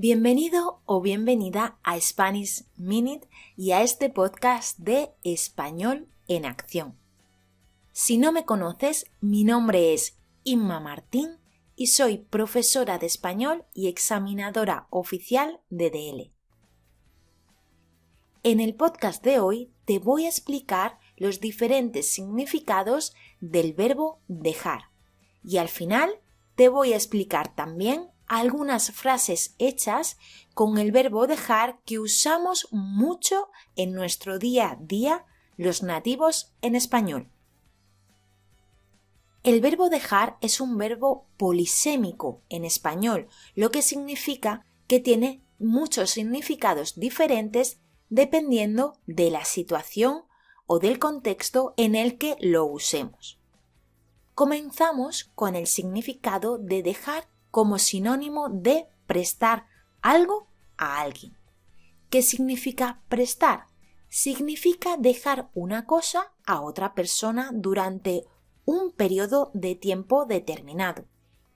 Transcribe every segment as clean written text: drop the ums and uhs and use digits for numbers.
Bienvenido o bienvenida a Spanish Minute y a este podcast de Español en Acción. Si no me conoces, mi nombre es Inma Martín y soy profesora de español y examinadora oficial de DL. En el podcast de hoy te voy a explicar los diferentes significados del verbo dejar y al final te voy a explicar también algunas frases hechas con el verbo dejar que usamos mucho en nuestro día a día los nativos en español. El verbo dejar es un verbo polisémico en español, lo que significa que tiene muchos significados diferentes dependiendo de la situación o del contexto en el que lo usemos. Comenzamos con el significado de dejar como sinónimo de prestar algo a alguien. ¿Qué significa prestar? Significa dejar una cosa a otra persona durante un periodo de tiempo determinado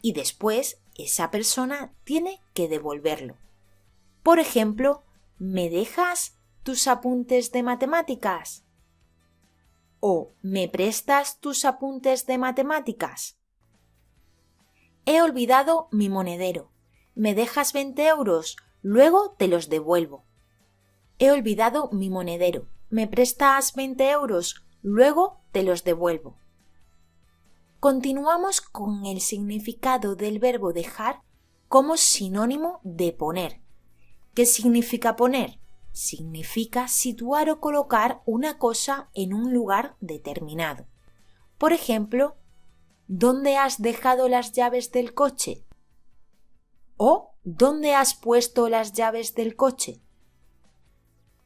y después esa persona tiene que devolverlo. Por ejemplo, ¿me dejas tus apuntes de matemáticas? ¿O me prestas tus apuntes de matemáticas? He olvidado mi monedero. ¿Me dejas 20 euros? Luego te los devuelvo. He olvidado mi monedero. ¿Me prestas 20 euros? Luego te los devuelvo. Continuamos con el significado del verbo dejar como sinónimo de poner. ¿Qué significa poner? Significa situar o colocar una cosa en un lugar determinado. Por ejemplo, ¿dónde has dejado las llaves del coche? ¿O dónde has puesto las llaves del coche?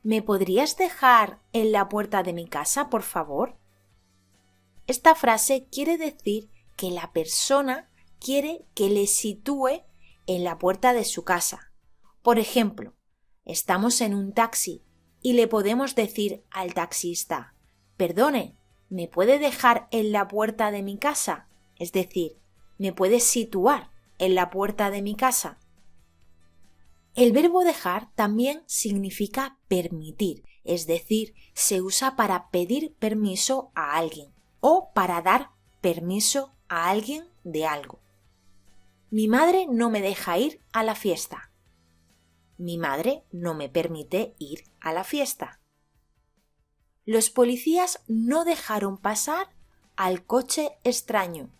¿Me podrías dejar en la puerta de mi casa, por favor? Esta frase quiere decir que la persona quiere que le sitúe en la puerta de su casa. Por ejemplo, estamos en un taxi y le podemos decir al taxista: «Perdone, ¿me puede dejar en la puerta de mi casa?» Es decir, ¿me puedes situar en la puerta de mi casa? El verbo dejar también significa permitir, es decir, se usa para pedir permiso a alguien o para dar permiso a alguien de algo. Mi madre no me deja ir a la fiesta. Mi madre no me permite ir a la fiesta. Los policías no dejaron pasar al coche extraño.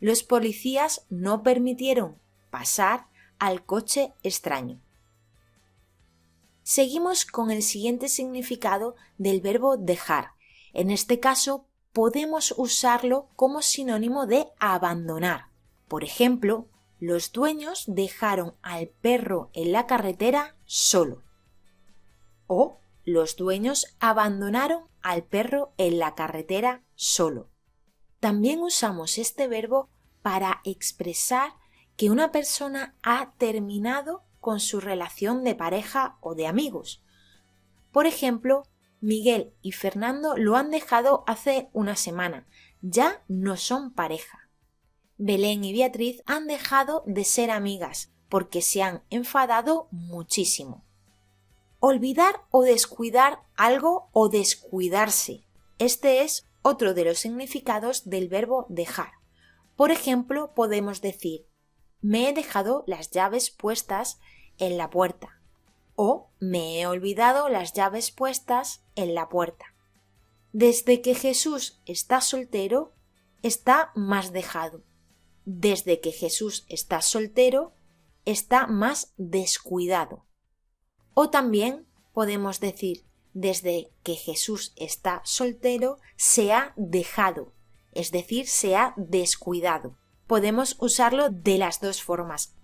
Los policías no permitieron pasar al coche extraño. Seguimos con el siguiente significado del verbo dejar. En este caso, podemos usarlo como sinónimo de abandonar. Por ejemplo, los dueños dejaron al perro en la carretera solo. O los dueños abandonaron al perro en la carretera solo. También usamos este verbo para expresar que una persona ha terminado con su relación de pareja o de amigos. Por ejemplo, Miguel y Fernando lo han dejado hace una semana. Ya no son pareja. Belén y Beatriz han dejado de ser amigas porque se han enfadado muchísimo. Olvidar o descuidar algo o descuidarse. Este es otro de los significados del verbo dejar. Por ejemplo, podemos decir: me he dejado las llaves puestas en la puerta o me he olvidado las llaves puestas en la puerta. Desde que Jesús está soltero, está más dejado. Desde que Jesús está soltero, está más descuidado. O también podemos decir: desde que Jesús está soltero, se ha dejado, es decir, se ha descuidado. Podemos usarlo de las dos formas.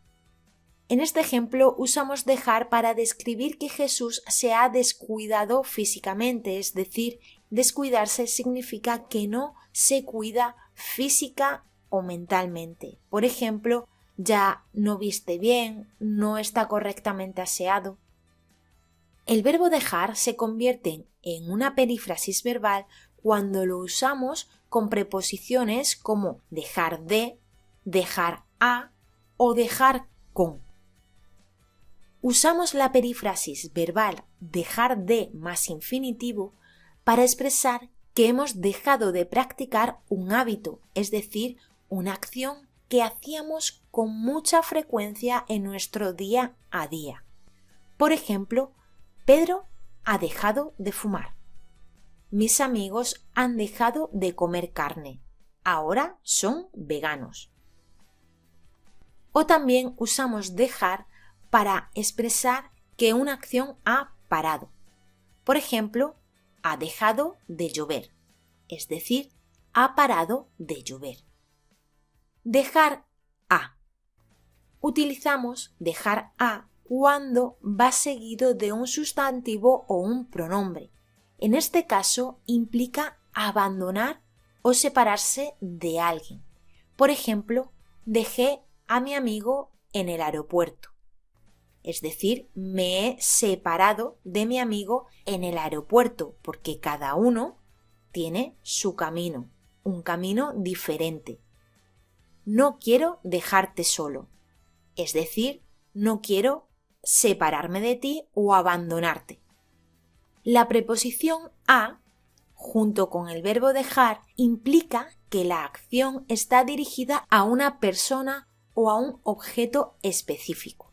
En este ejemplo usamos dejar para describir que Jesús se ha descuidado físicamente, es decir, descuidarse significa que no se cuida física o mentalmente. Por ejemplo, ya no viste bien, no está correctamente aseado. El verbo dejar se convierte en una perífrasis verbal cuando lo usamos con preposiciones como dejar de, dejar a o dejar con. Usamos la perífrasis verbal dejar de más infinitivo para expresar que hemos dejado de practicar un hábito, es decir, una acción que hacíamos con mucha frecuencia en nuestro día a día. Por ejemplo, Pedro ha dejado de fumar. Mis amigos han dejado de comer carne. Ahora son veganos. O también usamos dejar para expresar que una acción ha parado. Por ejemplo, ha dejado de llover, es decir, ha parado de llover. Dejar a. Utilizamos dejar a cuando va seguido de un sustantivo o un pronombre. En este caso implica abandonar o separarse de alguien. Por ejemplo, dejé a mi amigo en el aeropuerto. Es decir, me he separado de mi amigo en el aeropuerto porque cada uno tiene su camino, un camino diferente. No quiero dejarte solo. Es decir, no quiero separarme de ti o abandonarte. La preposición a, junto con el verbo dejar, implica que la acción está dirigida a una persona o a un objeto específico.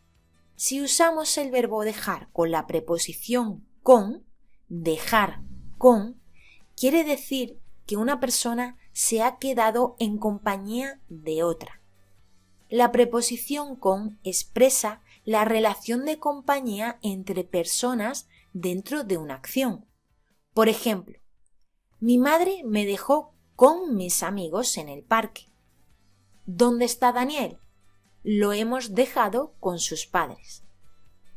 Si usamos el verbo dejar con la preposición con, dejar con, quiere decir que una persona se ha quedado en compañía de otra. La preposición con expresa la relación de compañía entre personas dentro de una acción. Por ejemplo, mi madre me dejó con mis amigos en el parque. ¿Dónde está Daniel? Lo hemos dejado con sus padres.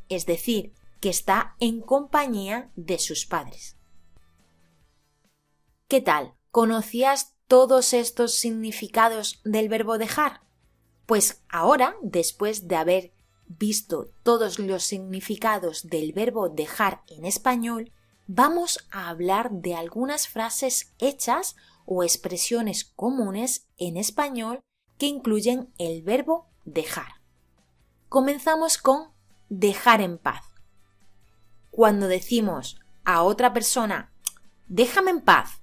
Es decir, que está en compañía de sus padres. ¿Qué tal? ¿Conocías todos estos significados del verbo dejar? Pues ahora, después de haber visto todos los significados del verbo dejar en español, vamos a hablar de algunas frases hechas o expresiones comunes en español que incluyen el verbo dejar. Comenzamos con dejar en paz. Cuando decimos a otra persona, déjame en paz,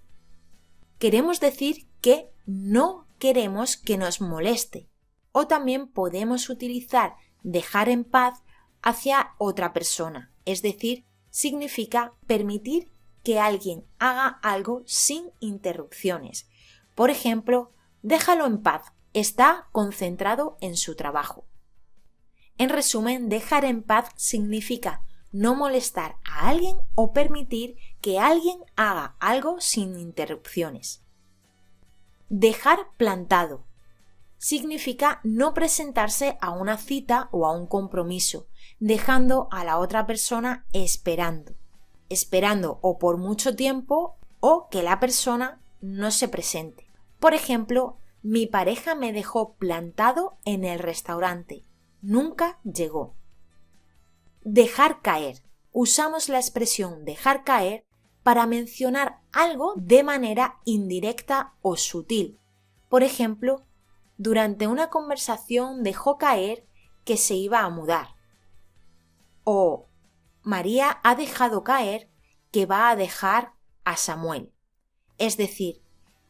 queremos decir que no queremos que nos moleste. O también podemos utilizar dejar en paz hacia otra persona, es decir, significa permitir que alguien haga algo sin interrupciones. Por ejemplo, déjalo en paz, está concentrado en su trabajo. En resumen, dejar en paz significa no molestar a alguien o permitir que alguien haga algo sin interrupciones. Dejar plantado significa no presentarse a una cita o a un compromiso, dejando a la otra persona esperando o por mucho tiempo o que la persona no se presente. Por ejemplo, mi pareja me dejó plantado en el restaurante. Nunca llegó. Dejar caer. Usamos la expresión dejar caer para mencionar algo de manera indirecta o sutil. Por ejemplo, durante una conversación dejó caer que se iba a mudar. O María ha dejado caer que va a dejar a Samuel. Es decir,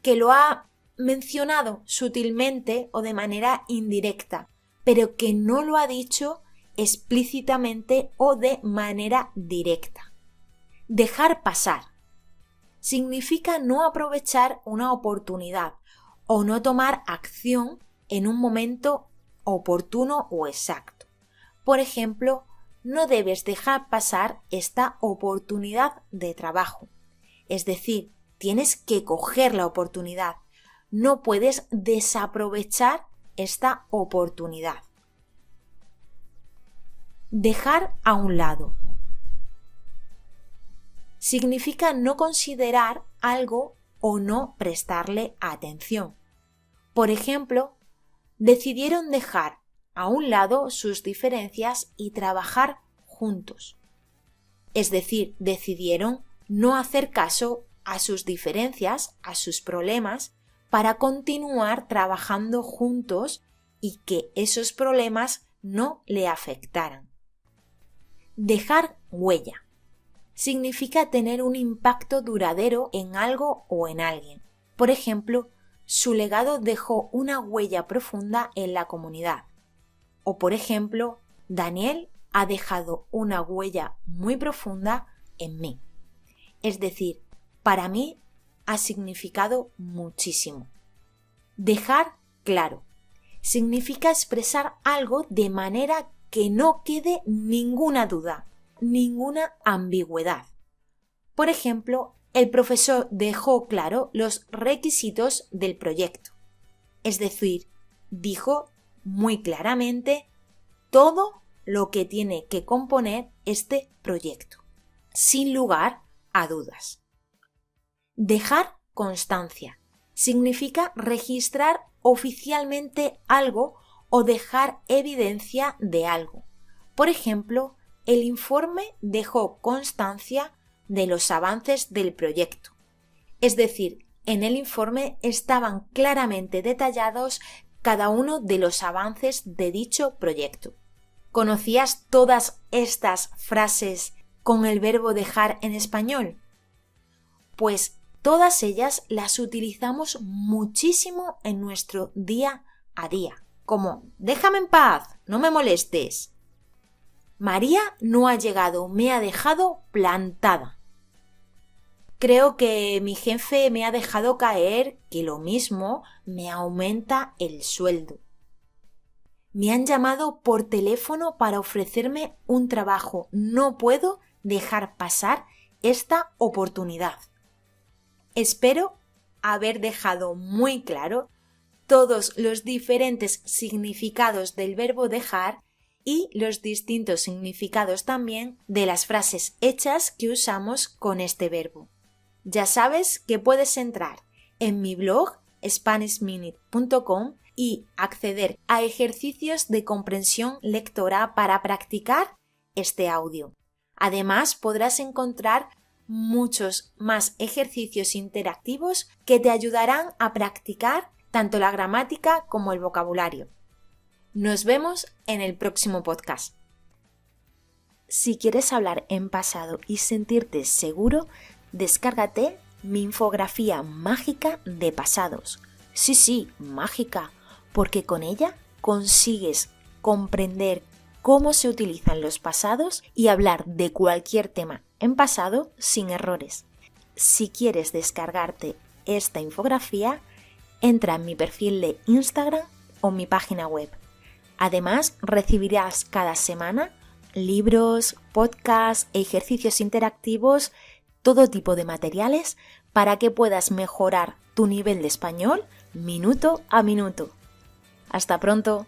que lo ha mencionado sutilmente o de manera indirecta, pero que no lo ha dicho explícitamente o de manera directa. Dejar pasar significa no aprovechar una oportunidad o no tomar acción en un momento oportuno o exacto. Por ejemplo, no debes dejar pasar esta oportunidad de trabajo. Es decir, tienes que coger la oportunidad. No puedes desaprovechar esta oportunidad. Dejar a un lado significa no considerar algo o no prestarle atención. Por ejemplo, decidieron dejar a un lado sus diferencias y trabajar juntos. Es decir, decidieron no hacer caso a sus diferencias, a sus problemas, para continuar trabajando juntos y que esos problemas no le afectaran. Dejar huella. Significa tener un impacto duradero en algo o en alguien. Por ejemplo, su legado dejó una huella profunda en la comunidad. O por ejemplo, Daniel ha dejado una huella muy profunda en mí. Es decir, para mí ha significado muchísimo. Dejar claro. Significa expresar algo de manera que no quede ninguna duda, ninguna ambigüedad. Por ejemplo, el profesor dejó claro los requisitos del proyecto. Es decir, dijo muy claramente todo lo que tiene que componer este proyecto, sin lugar a dudas. Dejar constancia. Significa registrar oficialmente algo o dejar evidencia de algo. Por ejemplo, el informe dejó constancia de los avances del proyecto. Es decir, en el informe estaban claramente detallados cada uno de los avances de dicho proyecto. ¿Conocías todas estas frases con el verbo dejar en español? Pues todas ellas las utilizamos muchísimo en nuestro día a día, como déjame en paz, no me molestes. María no ha llegado, me ha dejado plantada. Creo que mi jefe me ha dejado caer, que lo mismo me aumenta el sueldo. Me han llamado por teléfono para ofrecerme un trabajo. No puedo dejar pasar esta oportunidad. Espero haber dejado muy claro todos los diferentes significados del verbo dejar y los distintos significados también de las frases hechas que usamos con este verbo. Ya sabes que puedes entrar en mi blog SpanishMinute.com y acceder a ejercicios de comprensión lectora para practicar este audio. Además, podrás encontrar muchos más ejercicios interactivos que te ayudarán a practicar tanto la gramática como el vocabulario. Nos vemos en el próximo podcast. Si quieres hablar en pasado y sentirte seguro, descárgate mi infografía mágica de pasados. Sí, mágica, porque con ella consigues comprender cómo se utilizan los pasados y hablar de cualquier tema en pasado sin errores. Si quieres descargarte esta infografía, entra en mi perfil de Instagram o mi página web. Además, recibirás cada semana libros, podcasts, ejercicios interactivos, todo tipo de materiales para que puedas mejorar tu nivel de español minuto a minuto. Hasta pronto.